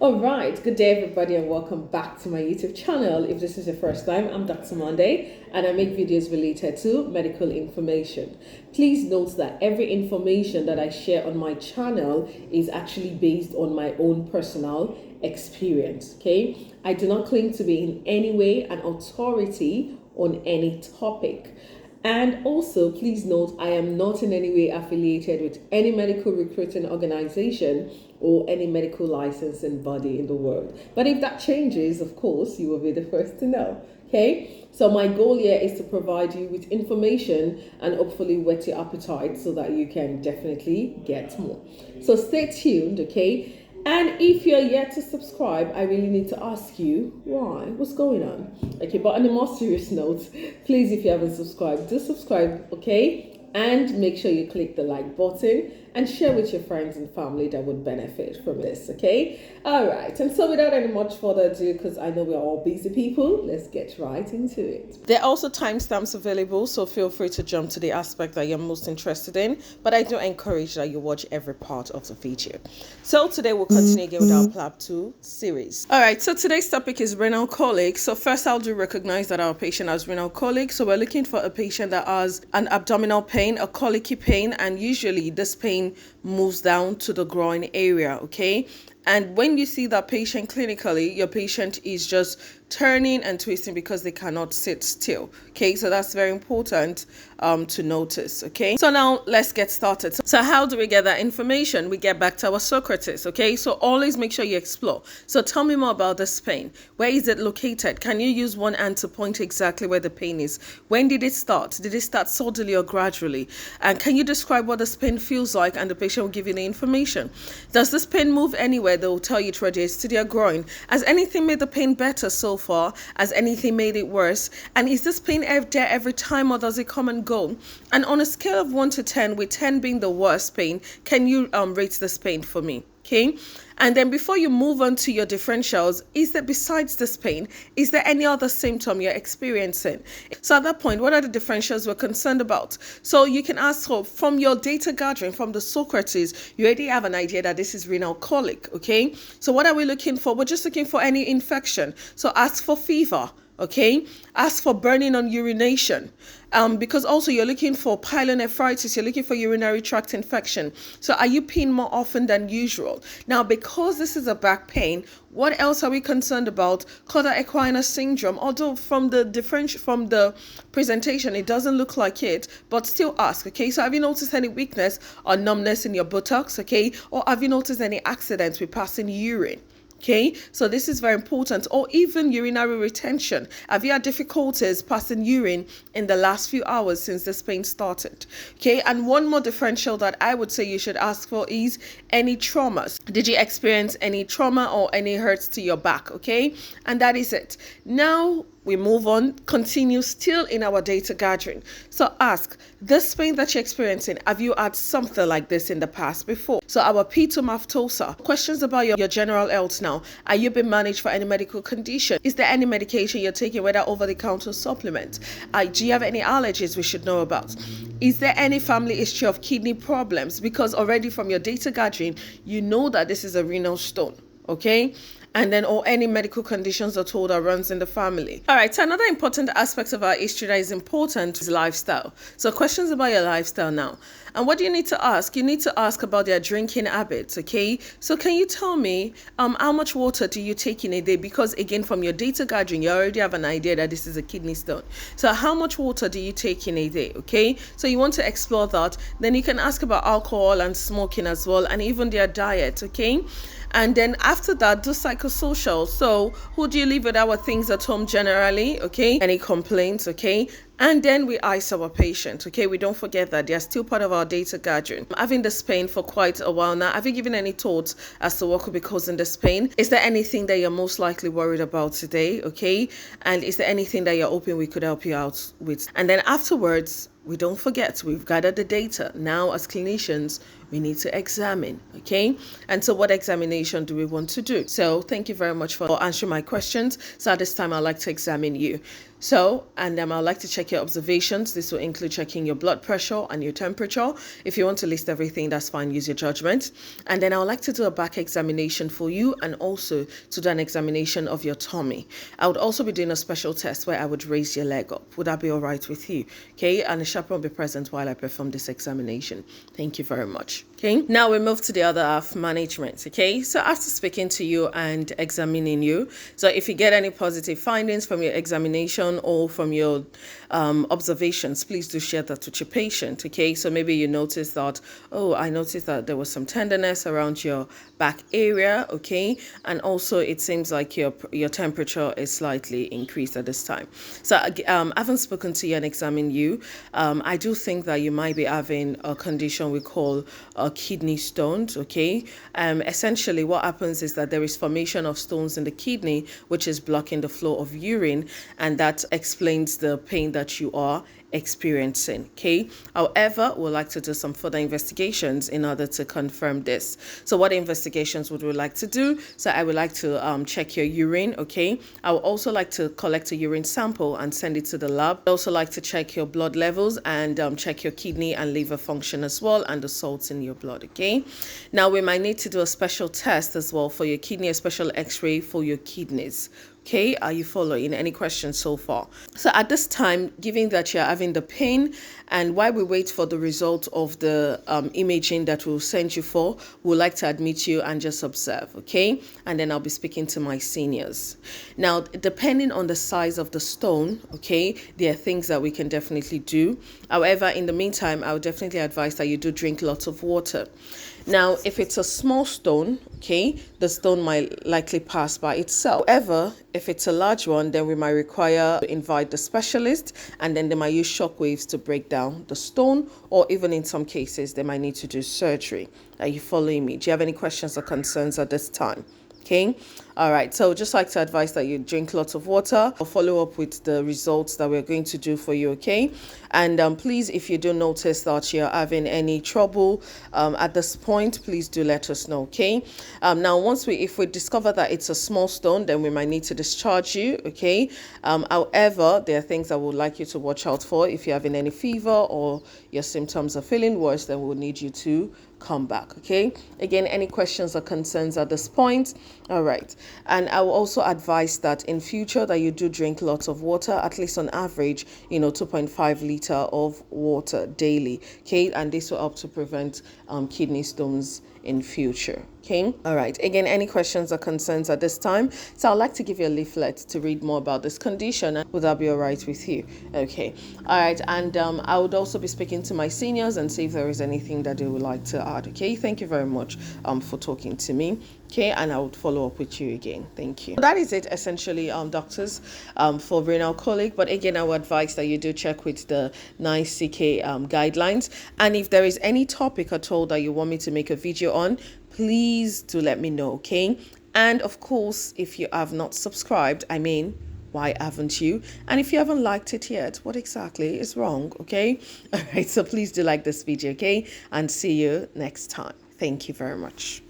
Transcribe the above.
Alright, good day everybody and welcome back to my YouTube channel. If this is your first time, I'm Dr. Monday and I make videos related to medical information. Please note that every information that I share on my channel is actually based on my own personal experience, okay? I do not claim to be in any way an authority on any topic. And also, please note, I am not in any way affiliated with any medical recruiting organization or any medical licensing body in the world. But if that changes, of course, you will be the first to know. Okay? So my goal here is to provide you with information and hopefully whet your appetite so that you can definitely get more. So stay tuned, okay? And if you're yet to subscribe, I really need to ask you why. What's going on? Okay, but on a more serious note, please, if you haven't subscribed, do subscribe, okay? And make sure you click the like button and share with your friends and family that would benefit from this, okay? All right, and so without any much further ado, because I know we're all busy people, let's get right into it. There are also timestamps available, so feel free to jump to the aspect that you're most interested in, but I do encourage that you watch every part of the video. So today we'll continue again with our PLAB 2 series. All right, so today's topic is renal colic. So first I'll do recognize that our patient has renal colic. So we're looking for a patient that has an abdominal pain, a colicky pain, and usually this pain moves down to the groin area, okay? And when you see that patient clinically, your patient is just turning and twisting because they cannot sit still, okay? So that's very important to notice, okay? So now let's get started. So how do we get that information? We get back to our Socrates, okay? So always make sure you explore. So tell me more about this pain. Where is it located? Can you use one hand to point exactly where the pain is? When did it start? Did it start suddenly or gradually? And can you describe what this pain feels like? And the patient will give you the information. Does this pain move anywhere? They'll tell you it radiates to their groin. Has anything made the pain better so far? Has anything made it worse? And is this pain there every time, or does it come and go? And on a scale of 1 to 10, with 10 being the worst pain, can you rate this pain for me? Okay. And then before you move on to your differentials, is there, besides this pain, is there any other symptom you're experiencing? So at that point, what are the differentials we're concerned about? So you can ask, so from your data gathering, from the Socrates, you already have an idea that this is renal colic, okay? So what are we looking for? We're just looking for any infection. So ask for fever. Okay, ask for burning on urination, because also you're looking for pyelonephritis, you're looking for urinary tract infection. So are you peeing more often than usual? Now, because this is a back pain, what else are we concerned about? Cauda equina syndrome, although from the presentation, it doesn't look like it, but still ask, okay? So have you noticed any weakness or numbness in your buttocks, okay? Or have you noticed any accidents with passing urine? Okay, so this is very important. Or even urinary retention. Have you had difficulties passing urine in the last few hours since this pain started? Okay, and one more differential that I would say you should ask for is any traumas. Did you experience any trauma or any hurts to your back? Okay, and that is it. Now we move on, continue still in our data gathering. So ask, this pain that you're experiencing, have you had something like this in the past before? So our P2 questions about your general health now. Are you being managed for any medical condition? Is there any medication you're taking, whether over-the-counter supplement? Do you have any allergies we should know about? Is there any family history of kidney problems? Because already from your data gathering, you know that this is a renal stone, okay? And then, or any medical conditions at all that runs in the family. All right, so another important aspect of our history that is important is lifestyle. So questions about your lifestyle now. And what do you need to ask? You need to ask about their drinking habits, okay? So can you tell me how much water do you take in a day? Because again, from your data gathering, you already have an idea that this is a kidney stone. So how much water do you take in a day, okay? So you want to explore that. Then you can ask about alcohol and smoking as well, and even their diet, okay? And then after that, do psychosocial. So who do you live with? Our things at home generally, okay? Any complaints, okay? And then we ice our patient, okay? We don't forget that they are still part of our data gathering. Having this pain for quite a while now, have you given any thoughts as to what could be causing this pain? Is there anything that you're most likely worried about today, okay? And is there anything that you're hoping we could help you out with? And then afterwards, we don't forget, we've gathered the data. Now, as clinicians, we need to examine, okay? And so what examination do we want to do? So thank you very much for answering my questions. So at this time, I'd like to examine you. So, and I'd like to check your observations. This will include checking your blood pressure and your temperature. If you want to list everything, that's fine. Use your judgment. And then I would like to do a back examination for you and also to do an examination of your tummy. I would also be doing a special test where I would raise your leg up. Would that be all right with you? Okay, and the chaperone will be present while I perform this examination. Thank you very much. Okay, now we move to the other half, management. Okay, so after speaking to you and examining you, so if you get any positive findings from your examination or from your observations, please do share that with your patient. Okay, so maybe you notice that, oh, I noticed that there was some tenderness around your back area. Okay, and also it seems like your temperature is slightly increased at this time. So I haven't spoken to you and examined you. I do think that you might be having a condition we call kidney stones. Okay, essentially what happens is that there is formation of stones in the kidney, which is blocking the flow of urine, and that explains the pain that you are experiencing. Okay, however, we'd like to do some further investigations in order to confirm this. So what investigations would we like to do? So I would like to check your urine. Okay, I would also like to collect a urine sample and send it to the lab. I'd also like to check your blood levels and check your kidney and liver function as well, and the salts in your blood. Okay, now we might need to do a special test as well for your kidney, a special x-ray for your kidneys. Okay, are you following? Any questions so far? So at this time, given that you're having the pain, and while we wait for the result of the imaging that we'll send you for, we'd like to admit you and just observe, okay? And then I'll be speaking to my seniors. Now, depending on the size of the stone, okay, there are things that we can definitely do. However, in the meantime, I would definitely advise that you do drink lots of water. Now, if it's a small stone, okay, the stone might likely pass by itself. However, if it's a large one, then we might require to invite the specialist, and then they might use shock waves to break down the stone, or even in some cases, they might need to do surgery. Are you following me? Do you have any questions or concerns at this time? Okay, all right, so just like to advise that you drink lots of water. I'll follow up with the results that we're going to do for you. Okay, and please, if you do notice that you're having any trouble at this point, please do let us know. Okay, now if we discover that it's a small stone, then we might need to discharge you. Okay, however, there are things I would like you to watch out for. If you're having any fever or your symptoms are feeling worse, then we'll need you to come back. Okay, again, any questions or concerns at this point? All right, and I will also advise that in future that you do drink lots of water, at least on average 2.5 liter of water daily. Okay, and this will help to prevent kidney stones in future. Okay, all right, again, any questions or concerns at this time? So I'd like to give you a leaflet to read more about this condition. Would that be all right with you? Okay, all right, and I would also be speaking to my seniors and see if there is anything that they would like to add. Okay, thank you very much for talking to me. Okay, and I would follow up with you again. Thank you. That is it essentially, doctors, for renal colic. But again, I would advise that you do check with the NICE-CK guidelines. And if there is any topic at all that you want me to make a video on, please do let me know. Okay, and of course, if you have not subscribed, why haven't you? And if you haven't liked it yet, what exactly is wrong? Okay, all right, so please do like this video. Okay, and see you next time. Thank you very much.